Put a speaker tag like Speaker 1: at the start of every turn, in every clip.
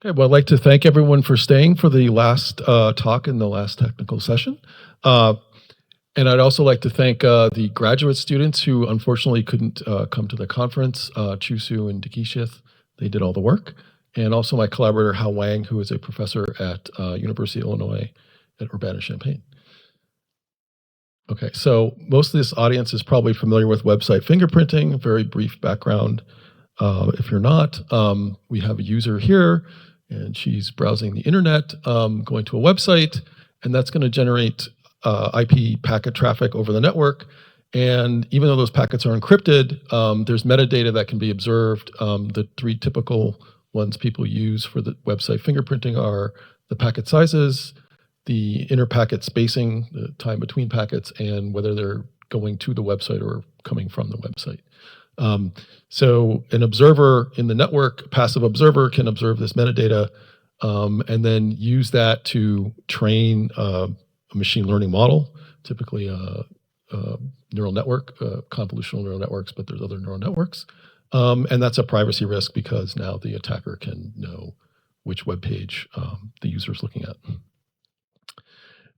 Speaker 1: Okay, well, I'd like to thank everyone for staying for the last talk in the last technical session. And I'd also like to thank the graduate students who unfortunately couldn't come to the conference, Chuxu and Dheekshith. They did all the work. And also my collaborator, Wang, who is a professor at University of Illinois at Urbana-Champaign. Okay, so most of this audience is probably familiar with website fingerprinting. Very brief background. If you're not, we have a user here, and she's browsing the internet, going to a website, and that's going to generate IP packet traffic over the network. And even though those packets are encrypted, there's metadata that can be observed. The three typical ones people use for the website fingerprinting are the packet sizes, the inter-packet spacing, the time between packets, and whether they're going to the website or coming from the website. So an observer in the network, passive observer, can observe this metadata and then use that to train a machine learning model, typically a neural network, convolutional neural networks, but there's other neural networks. And that's a privacy risk because now the attacker can know which web page the user is looking at.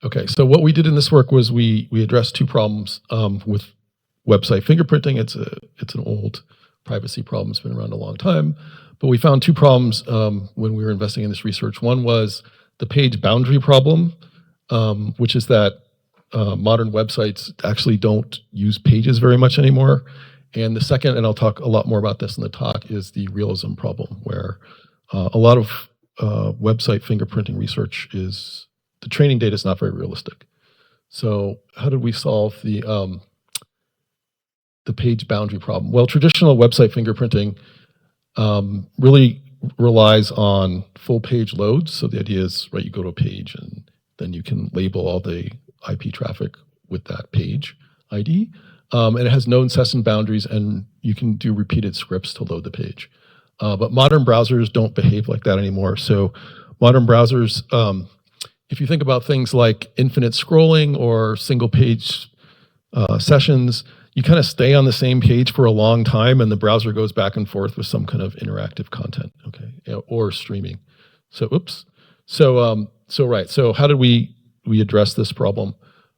Speaker 1: Okay, so what we did in this work was we addressed two problems with website fingerprinting. It's an old privacy problem. It's been around a long time. But we found two problems when we were investing in this research. One was the page boundary problem, which is that modern websites actually don't use pages very much anymore. And the second, and I'll talk a lot more about this in the talk, is the realism problem, where a lot of website fingerprinting research is, the training data is not very realistic. So how did we solve the page boundary problem? Well, traditional website fingerprinting really relies on full page loads. So the idea is, right, you go to a page and then you can label all the IP traffic with that page ID. And it has known session boundaries, and you can do repeated scripts to load the page. But modern browsers don't behave like that anymore. So modern browsers, if you think about things like infinite scrolling or single page sessions, you kind of stay on the same page for a long time, and the browser goes back and forth with some kind of interactive content, okay, or streaming. So, oops. So how did we address this problem?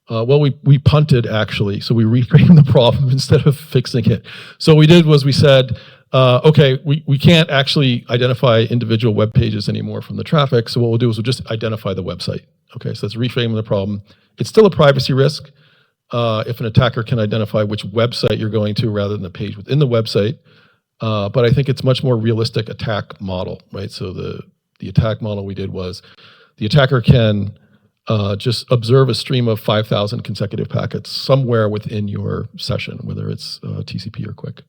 Speaker 1: Well, we punted, actually. So we reframed the problem instead of fixing it. So what we did was we said, okay, we can't actually identify individual web pages anymore from the traffic. So what we'll do is we'll just identify the website. Okay, so that's reframing the problem. It's still a privacy risk if an attacker can identify which website you're going to rather than the page within the website. But I think it's much more realistic attack model, right? So the attack model we did was the attacker can just observe a stream of 5,000 consecutive packets somewhere within your session, whether it's TCP or QUIC.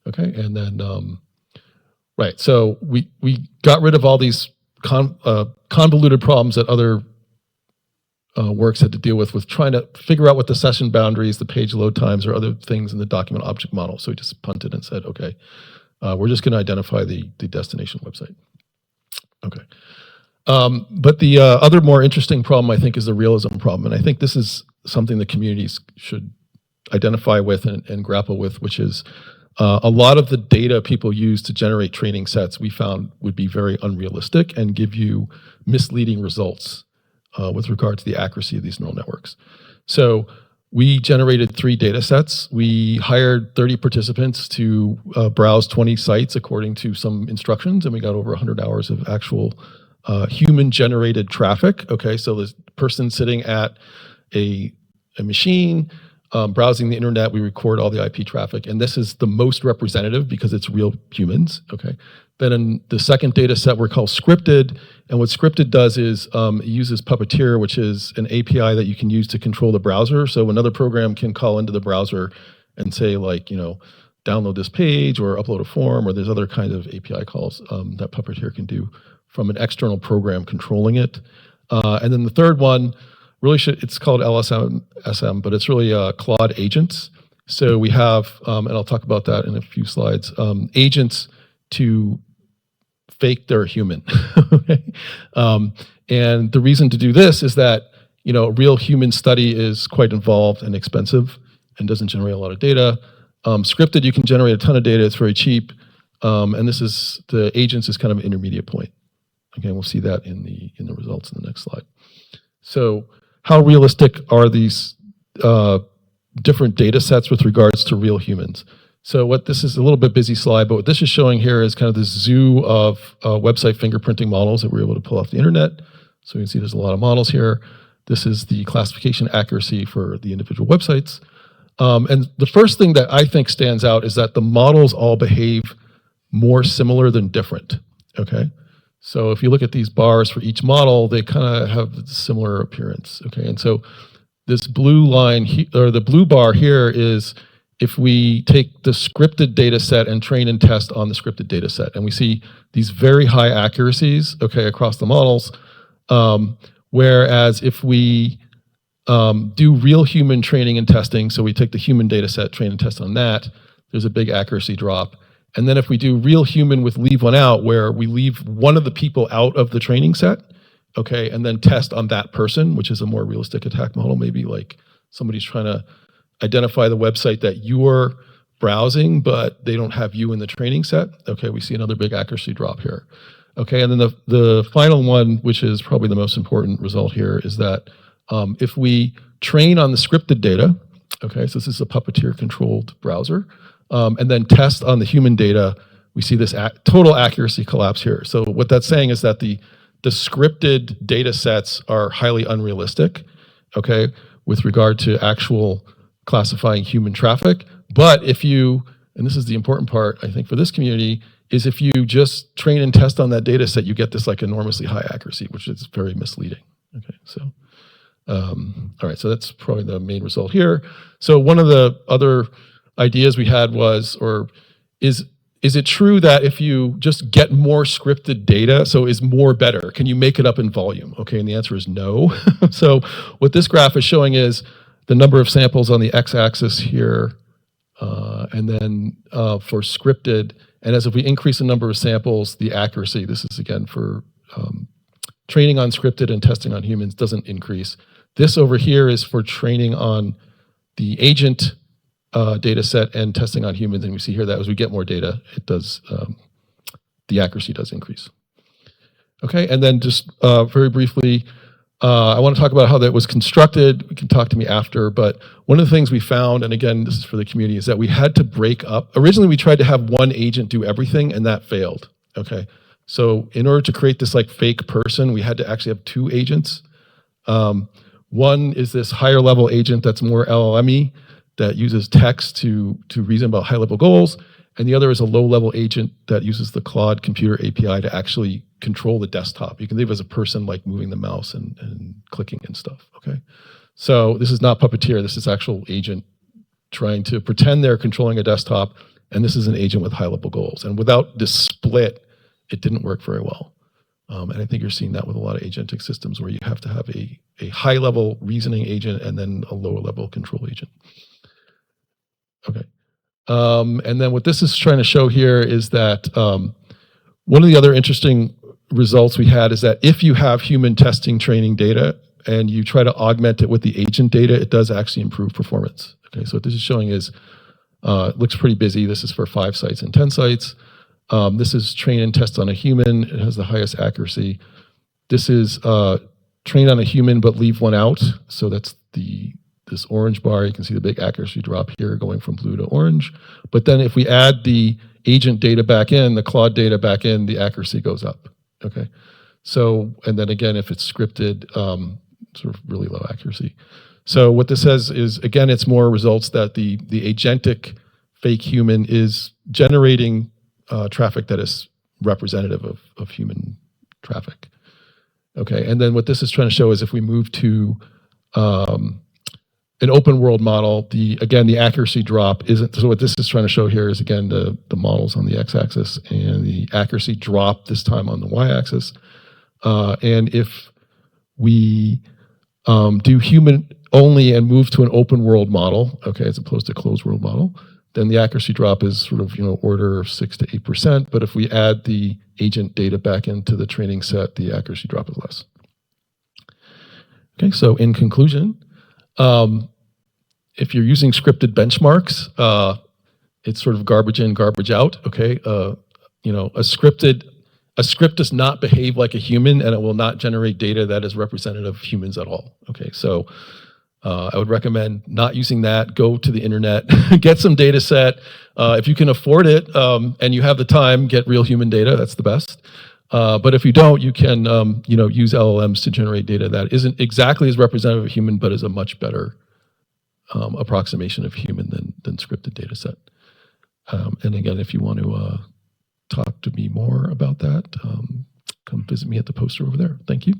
Speaker 1: Okay, and then, right, so we got rid of all these convoluted problems that other works had to deal with trying to figure out what the session boundaries, the page load times, or other things in the document object model. So we just punted and said, okay, we're just going to identify the destination website. Okay. But the other more interesting problem, I think, is the realism problem. And I think this is something the communities should identify with and grapple with, which is a lot of the data people use to generate training sets we found would be very unrealistic and give you misleading results with regard to the accuracy of these neural networks. So we generated 3 data sets. We hired 30 participants to browse 20 sites according to some instructions, and we got over 100 hours of actual human-generated traffic. Okay, so this person sitting at a machine, browsing the internet, we record all the IP traffic, and this is the most representative because it's real humans. Okay. Then in the second data set, we're called scripted, and what scripted does is it uses Puppeteer, which is an API that you can use to control the browser. So another program can call into the browser and say, like, you know, download this page or upload a form, or there's other kinds of API calls that Puppeteer can do from an external program controlling it. And then the third one, really it's called LSM, but it's really Claude agents. So we have, and I'll talk about that in a few slides, agents to fake they're human. Okay? And the reason to do this is that, you know, real human study is quite involved and expensive and doesn't generate a lot of data. Scripted, you can generate a ton of data, it's very cheap. And this is, the agents is kind of an intermediate point. Again, we'll see that in the results in the next slide. So how realistic are these different data sets with regards to real humans? So what this is a little bit busy slide, but what this is showing here is kind of this zoo of website fingerprinting models that we're able to pull off the internet. So you can see there's a lot of models here. This is the classification accuracy for the individual websites. And the first thing that I think stands out is that the models all behave more similar than different, okay? So if you look at these bars for each model, they kind of have a similar appearance, okay? And so this blue line, or the blue bar here is if we take the scripted data set and train and test on the scripted data set, and we see these very high accuracies, okay, across the models, whereas if we do real human training and testing, so we take the human data set, train and test on that, there's a big accuracy drop. And then if we do real human with leave one out, where we leave one of the people out of the training set, okay, and then test on that person, which is a more realistic attack model, maybe like somebody's trying to identify the website that you're browsing, but they don't have you in the training set. Okay, we see another big accuracy drop here. Okay, and then the final one, which is probably the most important result here, is that if we train on the scripted data, okay, so this is a puppeteer-controlled browser, and then test on the human data, we see this total accuracy collapse here. So what that's saying is that the scripted data sets are highly unrealistic, okay, with regard to actual classifying human traffic. But if you, and this is the important part, I think, for this community, is if you just train and test on that data set, you get this like enormously high accuracy, which is very misleading. Okay, so, all right, so that's probably the main result here. So one of the other ideas we had was, or is it true that if you just get more scripted data, so is more better? Can you make it up in volume? Okay, and the answer is no. So what this graph is showing is the number of samples on the x-axis here, and then for scripted, and as if we increase the number of samples, the accuracy, this is again for training on scripted and testing on humans, doesn't increase. This over here is for training on the agent data set and testing on humans, and we see here that as we get more data, it does, the accuracy does increase. Okay, and then just very briefly, I want to talk about how that was constructed. You can talk to me after, but one of the things we found, and again, this is for the community, is that we had to break up. Originally, we tried to have one agent do everything, and that failed, okay? So in order to create this like fake person, we had to actually have two agents. One is this higher level agent that's more LLM-y, that uses text to reason about high level goals, and the other is a low level agent that uses the Claude computer API to actually control the desktop. You can think of it as a person like moving the mouse and clicking and stuff, okay? So this is not Puppeteer, this is actual agent trying to pretend they're controlling a desktop, and this is an agent with high level goals. And without this split, it didn't work very well. And I think you're seeing that with a lot of agentic systems where you have to have a high level reasoning agent and then a lower level control agent. Okay. And then what this is trying to show here is that one of the other interesting results we had is that if you have human testing training data and you try to augment it with the agent data, it does actually improve performance. Okay, so what this is showing is, it looks pretty busy. This is for 5 sites and 10 sites. This is train and test on a human. It has the highest accuracy. This is train on a human but leave one out. So that's this orange bar. You can see the big accuracy drop here going from blue to orange. But then if we add the agent data back in, the Claude data back in, the accuracy goes up. Okay, so, and then again, if it's scripted, sort of really low accuracy. So what this says is, again, it's more results that the agentic fake human is generating traffic that is representative of human traffic. Okay, and then what this is trying to show is if we move to an open world model, again, the accuracy drop isn't, so what this is trying to show here is, again, the models on the x-axis and the accuracy drop this time on the y-axis. And if we do human only and move to an open world model, okay, as opposed to closed world model, then the accuracy drop is sort of, order of 6 to 8%. But if we add the agent data back into the training set, the accuracy drop is less. Okay, so in conclusion, if you're using scripted benchmarks, it's sort of garbage in, garbage out. Okay, a a script does not behave like a human, and it will not generate data that is representative of humans at all. Okay, so I would recommend not using that. Go to the internet, get some data set. If you can afford it and you have the time, get real human data. That's the best. But if you don't, you can use LLMs to generate data that isn't exactly as representative of human, but is a much better approximation of human than scripted data set. And again, if you want to talk to me more about that, come visit me at the poster over there. Thank you.